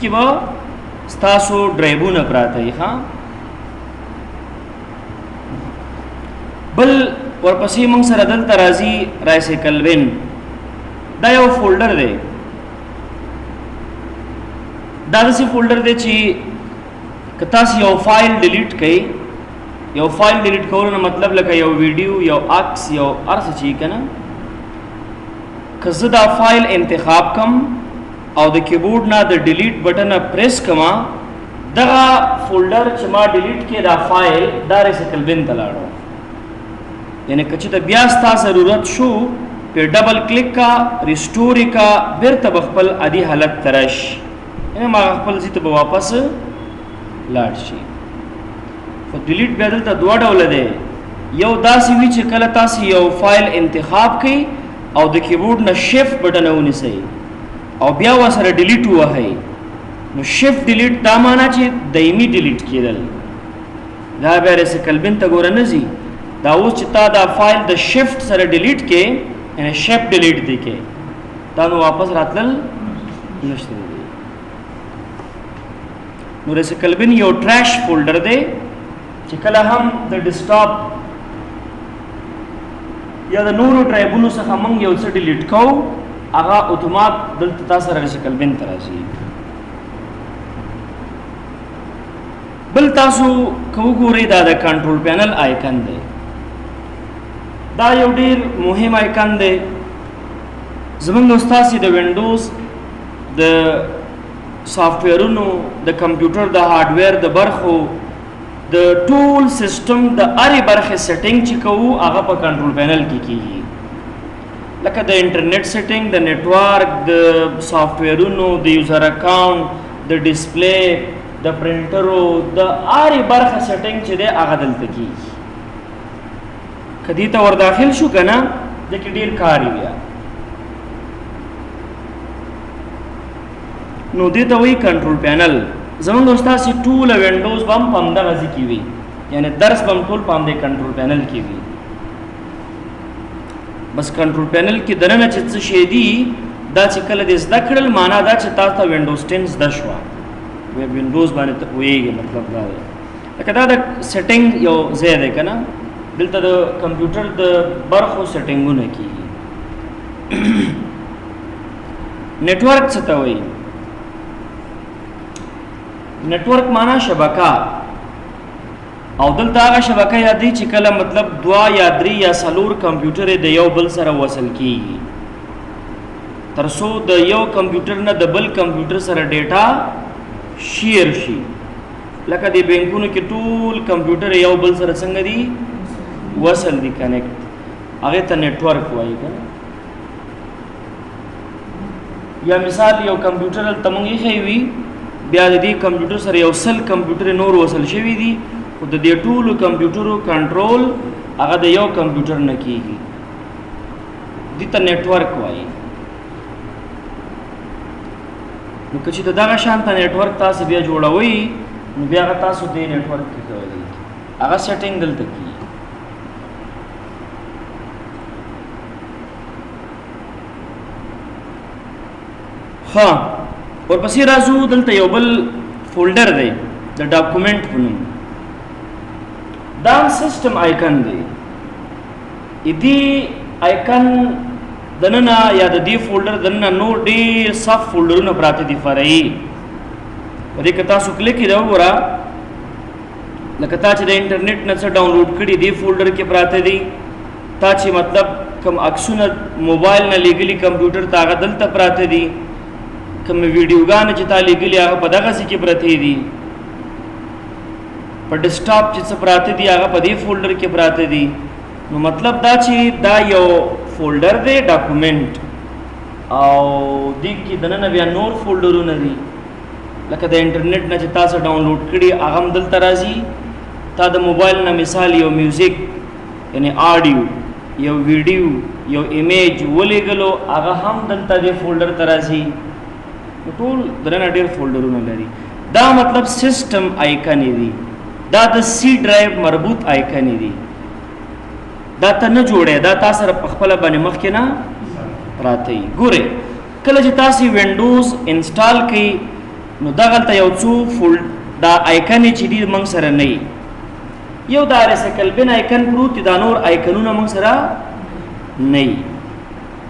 کې به ستاسو ډرایوونه پراته وي ښه. بل ورپسې موږ سره دلته راځي رایسیکل وین. دا یو فولډر دی، دا داسې فولډر دی چې که تاسو یو فایل ډیلیټ کړئ، یو فایل ډیلیټ کولو نه مطلب لکه یو ویډیو، یو عکس، یو هر څه چې که نه، که زه دا فایل انتخاب کم او د کیبورډ نه د ډیلیټ بټن پریس کما، دغه فولډر چې ما ډیلیټ کې دا فایل دا ریسیکل بن ته لاړو. یعنی که چېرته بیا ستا ضرورت شو په ډبل کلیک کا ریسټور کا بیرته به خپل عادي حالت ته راشي، یعنی ما خپل ځای ته به واپس لاړ شي. خو ډیلیټ بیا دلته دوه ډوله دی، یو داسې وي چې کله تاسو یو فایل انتخاب کړئ او د کیبورډ نه شیفټ بټن ونیسئ او بیا ورسره ډیلیټ ووهئ، نو شیفټ ډیلیټ دا معنا چې دایمي ډیلیټ کېدل، دا بیا ریسیکل بن ته ګوره نه ځي. دا اوس چې تا دا فایل د شیفټ سره ډیلیټ کې، یعنی شیفټ ډیلیټ دی کې، دا نو واپس راتلل نشته دی. نو ریسیکل بن یو ټریش فولډر دی چې کله هم د ډیسکټاپ یا د نورو ډرایوونو څخه موږ یو څه ډیلیټ کوو، هغه اتومات دلته تاسو سره ریسیکل بن ته راځي. بل تاسو که وګورئ دا د کنټرول پینل آیکن دی، دا یو ډیر مهم آیکن دی. زمونږ استاسي د وینډوز د سافټویرونو، د کمپیوټر د هارډویر د برخو د ټول سیستم د هرې برخې سیټینګ چې کوو هغه په کنټرول پینل کې کیږي، لکه د انټرنیټ سیټینګ، د نیټورک، د سافټویرونو، د یوزر اکاونټ، د ډسپلی، د پرنټرو، د هرې برخه سیټینګ چې دی هغه دلته کیږي. که دې ته ور داخل شو که نه د کې ډېر کار وي بیا. نو دې ته وایي کنټرول پینل. زمونږ استاسې ټوله وینډوز به هم په همدغه ځای کې وي، یعنی درس به هم ټول په همدې کنټرول پینل کې وي. بس کنټرول پینل کې دننه چې څه شی دي دا چې کله دې زده کړل، معنا دا چې تاسو ته وینډوز 10 زده شوه، وینډوز باندې ته پوهېږي، مطلب دا دی. لکه دا د سیټینګ یو ځای دی که نه، دلته د کمپیوټر د برخو سیټینګونه کېږي. نیټورک څه ته وایي؟ نیټورک معنا شبکه، او دلته هغه شبکه یادی چې کله مطلب 2 یا 3 یا 4 کمپیوټر د یو بل سره وصل کیږي، تر څو د یو کمپیوټر نه د بل کمپیوټر سره ډیټا شیر شي. لکه د بینکونو کې ټول کمپیوټر یو بل سره څنګه دي وصل دي، کنیکټ، هغه ته نیټورک وایي کنه. یا مثال یو کمپیوټر تمونږ یې وی بیا د دې کمپیوټر سره یو سل کمپیوټر نور وصل شوی دي، خو د دې ټولو کمپیوټرو کنټرول هغه د یو کمپیوټر نه کیږي، دې ته نیټورک وایي. نو که چې دغه شانته نیټورک تاسو بیا جوړوئ، نو بیا هغه تاسو دې نیټورک کې کوئ، هغه سیټینګ دلته کیږي. ها ورپسې راځو، دلته یو بل فولډر دی د ډاکومنټ په نوم، دا سیسټم آیکن دی. دې آیکن دننه یا د دې فولډر دننه نور ډېر صف فولډرونه پراته دي فرعي. په دې که تاسو کلیک کړئ وګوره، لکه تا چې د انټرنیټ نه څه ډاونلوډ کړي دې فولډر کې پراته دي، تا چې مطلب کوم عکسونه موبایل نه لېږلي کمپیوټر ته هغه دلته پراته دي، کوم ویډیوګانې چې تا لېږلي هغه په دغه ځای کې پرتې دي، په ډیسکټاپ چې څه پراته دي هغه په دې فولډر کې پراته دي. نو مطلب دا چې دا یو فولډر دی ډاکومنټ، او دې کې دننه بیا نور فولډرونه دي، لکه د انټرنیټ نه چې تاسو ډاونلوډ کړي هغه هم دلته راځي. تا د موبایل نه مثال یو میوزیک یعنی آډیو، یو ویډیو، یو ایمیج ولېږلو، هغه هم دلته دې فولډر ته راځي. ټول دننه ډېر فولډرونه لري. دا مطلب سیسټم آیکن دي، دا د سی ډرایو مربوط آیکن دي، دا ته نه جوړې، دا تاسو سره په خپله باندې مخکې نه راته وي. ګورئ کله چې تاسو وینډوز انسټال کړئ، نو دغلته یو څو دا آیکن چې دي موږ سره نه یو دا ریسایکل بن آیکن پروت دا نور آیکنونه موږ سره نه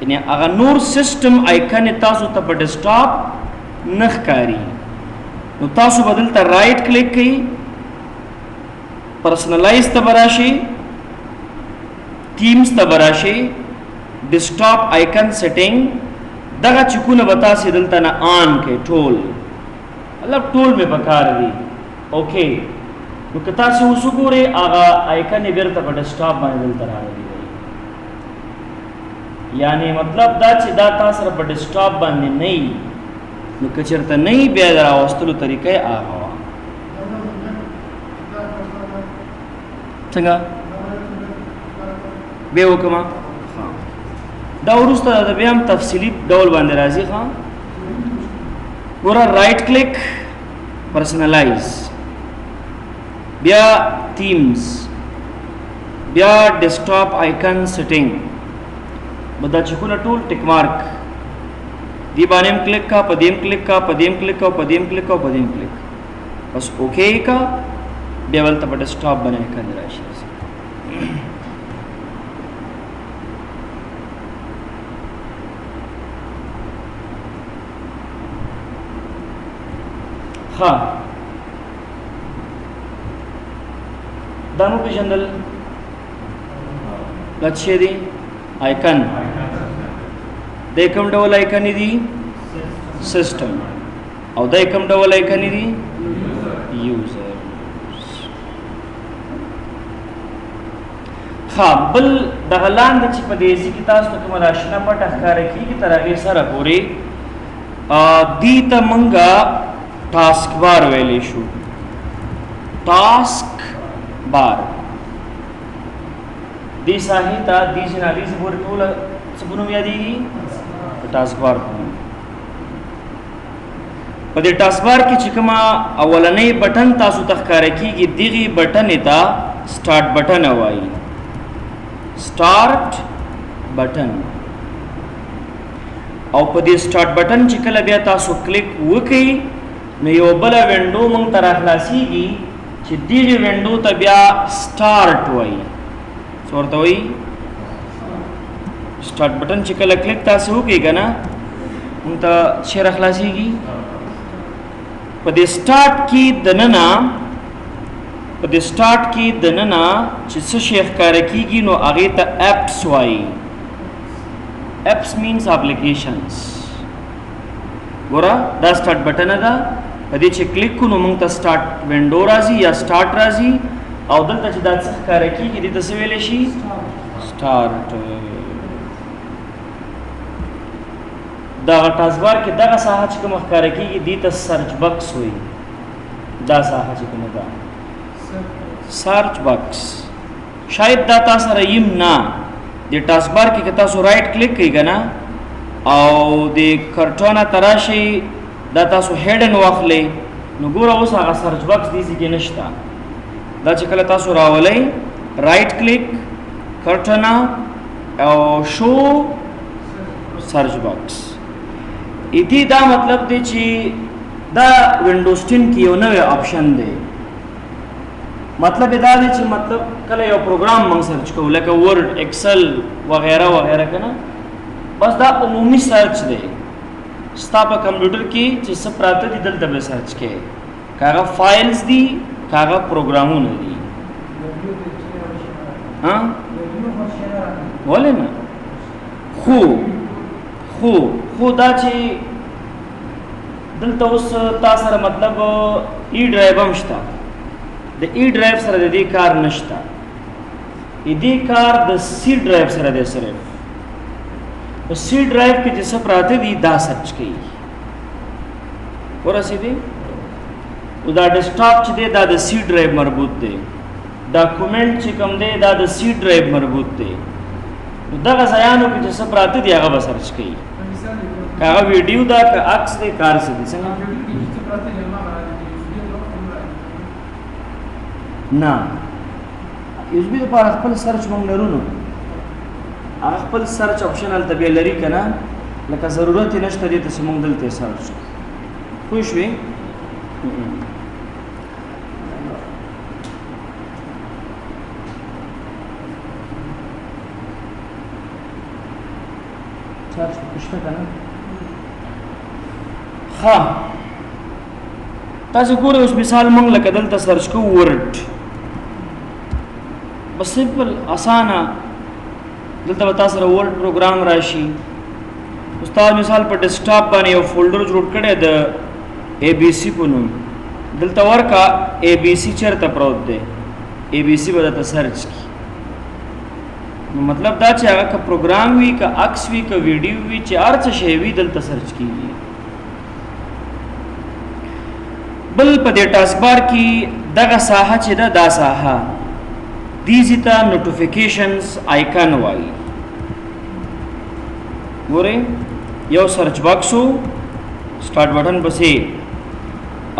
یعنی هغه نور سیستم آیکن تاسو ته په ډیسکټاپ نه ښکاري نو تاسو بدل ته رائټ کلیک کړئ پرسنلایز ته براشي تیمز ته براشي ډیسکټاپ آیکن سیټینګ دغه چکونه بتا سي دلته نه آن کې ټول مطلب ټول به بکار دي اوکے نو که تاسو وسګورئ هغه آیکن بیرته په ډیسکټاپ باندې دلته راغلی یعنی مطلب دا چې دا تاسو سره په ډیسکټاپ باندې نه نو که چېرته نه بیا د راوستلو طریقه هغه وه څنګه بیا وکړم دا وروسته د بیا هم تفصیلي ډول باندې راځي ښه ګوره رائټ کلیک پرسنلایز بیا تیمز بیا ډیسکټاپ آیکن سیټینګ بدا چکونه ټول ټیک مارک دی باندې کلیک کا پدیم کلیک کا پدیم کلیک کا پدیم کلیک کا پدیم کلیک بس اوکے کا بیا ولته په ډیسکټاپ باندې کړی راشي ها دمو پیژندل لچې دي آیکن د کوم ډول آیکن دي سیستم او د کوم ډول آیکن دي یوزر ها بل د غلاند چې په دې کې تاسو ته کوم راشنه پټه ښکار کیږي تر هغه سره پوري دي ته منګه ټاسک بار ویلې شو ټاسک بار دی ساهیتا دی جنالی سے پورے ټول سبونو یادي ټاسک بار په دې ټاسک بار کې چې کومه اولنې بٹن تاسو تخکار کیږي دغه بٹن ته سٹارټ بٹن وایي سٹارټ بٹن او په دې سٹارټ بٹن چې کله بیا تاسو کلیک وکړئ نو یو بل وینډو مونږ تر خلاصيږي چې دغه وینډو ته بیا سٹارټ وایي ورته وایي سٹارټ بٹن چې کله کلیک تاسو وکړئ کنه مونږ ته شیر خلاصيږي په دې سٹارټ کې دننه په دې سٹارټ کې دننه چې څه شی ښکار کیږي نو هغه ته اپس وایي اپس مینز اپلیکیشنز ګوره دا سٹارټ بٹن ده په دې چې کلیک کو نو موږ ته سٹارټ وینډو راځي یا سٹارټ راځي او دلته چې دا څه ښکار کیږي دې ته څه ویل شي سٹارټ دا ټاسک بار کې دغه ساحه چې کوم ښکار کیږي دې ته سرچ باکس وایي دا ساحه چې کومه ده سرچ باکس شاید دا تاسو سره یم نه د ټاسک بار کې تاسو رائټ کلیک کړئ کنه او د کرټونه تراشي دا تاسو هډن واخلئ نو ګوره اوس هغه سرچ باکس دې کې نشته دا چې کله تاسو راولئ رائټ کلیک کرټونه او شو سرچ باکس ایتی دا مطلب دی چې دا وینډوز 10 کې یو نوې آپشن دی مطلب دا دی چې مطلب کله یو پروګرام موږ سرچ کوو لکه ورډ ایکسل وغیرہ وغیرہ کنه بس دا عمومي سرچ دی ستا په کمپیوټر کې چې څه پراته دي دلته به سرچ کې کاغه فایلز دي کاغه پروګرامونه دي ها ولې نه خو دا چې دلته اوس تاسو سره مطلب ای ډرایو هم شته د ای ډرایو سره د دې کار نشته دې کار د سی ډرایو سره دی صرف په سی ډرایو کې چې څه پراته دي دا سرچ کوي ورسېدي او دا ډیسکټاپ چې دی دا د سی ډرایو مربوط دی ډاکومنټ چې کوم دی دا د سی ډرایو مربوط دی دغه ځایانو کې چې څه پراته دي هغه به سرچ کوي هغه ویډیو دا که عکس دی کار څه دي څنګه نه یوز به په خپل سرچ مونږ لرو نو خپل سرچ آپشن ال تبې لري کنه لکه ضرورت نشته دې ته مونږ دلته سرچ خو شوي चार्ज पुछना था ना। हाँ तासे ګوره اوس مثال موږ لکه دلته سرچ کوو ورډ بس سمپل اسانه دلته به تاسو سره ورډ پروګرام راشي. استاد مثال په ډیسکټاپ باندې یو فولډر جوړ کړی د اے بی سی په نوم دلته ورکا اے بی سی چیرته پروت دی اے بی سی به درته سرچ کی. نو مطلب دا چې هغه که پروګرام وي که عکس وي که ویډیو وي چې هر څه شی وي دلته سرچ کیږي. بل په دې ټاسک بار کې دغه ساحه چې ده دا ساحه دیزی ته نوټیفیکیشنز آیکن وایي. ګورئ یو سرچ باکس و سٹارټ بټن پسې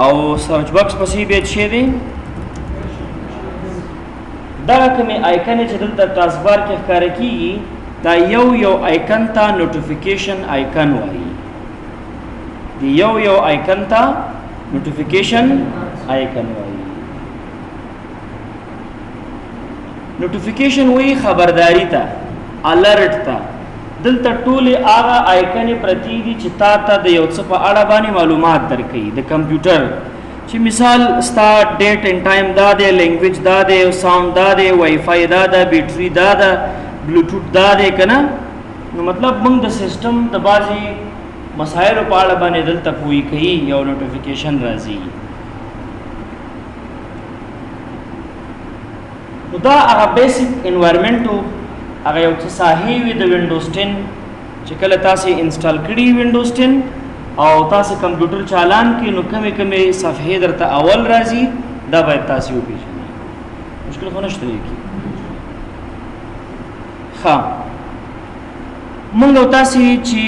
او سرچ باکس پسې به څه دی دا کومه آیکن چې دلته ټاسک بار کې ښکار کیږي دا یو آیکن ته نوټیفیکیشن آیکن وایي. دی یو آیکن ته نوټیفیکیشن آیکن وایي. نوټیفیکیشن وایي خبرداري ته الرټ ته. دلته ټولې هغه آیکنې پرتی دي چې تا ته د یو څه په اړه باندې معلومات درکوي. د کمپیوټر چې مثال ستا ډیټ اینڈ ټایم دا دی لینګویج دا دی ساوند دا دی وای فای دا ده بیټری دا ده بلوټوث دا دی که نه. نو مطلب موږ د سیسټم د بعضې مسایلو په اړه باندې دلته پوهی کوي یو نوټیفیکیشن راځي. نو دا هغه بیسیک انوایرمنټ و هغه یو څه ساحې وي د وینډوز 10 چې کله تاسې انسټال کړي وینډوز 10 او تاسې کمپیوټر چالان کړي نو کمې کمې صفحې درته اول راځي دا باید تاسې وپېژنئ. مشکل خو نشته کې. ښه موږ او تاسې چې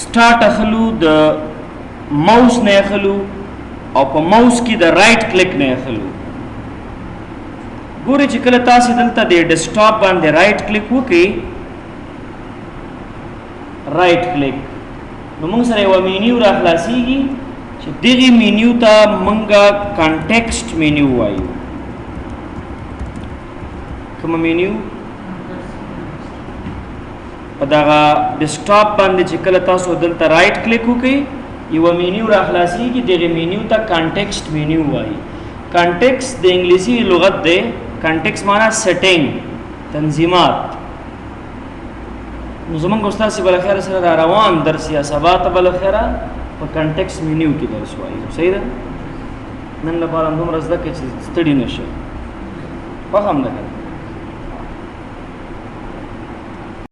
سٹارټ اخلو د ماوس نه اخلو او په ماوس کې د رائټ کلیک نه اخلو. ګورئ چې کله تاسې دلته د ډیسکټاپ باندې رائټ کلیک وکړئ رائټ کلیک نو موږ سره یوه مینیو را خلاصیږي چې دغې مینیو ته موږ کانټیکسټ مینیو وایو. کومه مینیو په دغه ډیسکټاپ باندې چې کله تاسو دلته رائټ کلیک وکړئ یوه مینیو را خلاصیږي دغې مینیو ته کانټیکسټ مینیو وایي. کانټیکسټ د انګلیسي لغت دی. کانټیکسټ معنا سیټینګ تنظیمات. نو زمونږ استاد صاحب بالاخره سره را روان درس یا سبا ته بالاخره په کانټیکسټ مینیو کې درس وایي. صحیح ده نن لپاره دومره زده کړئ چې ستړي نه شئ. فهم ده که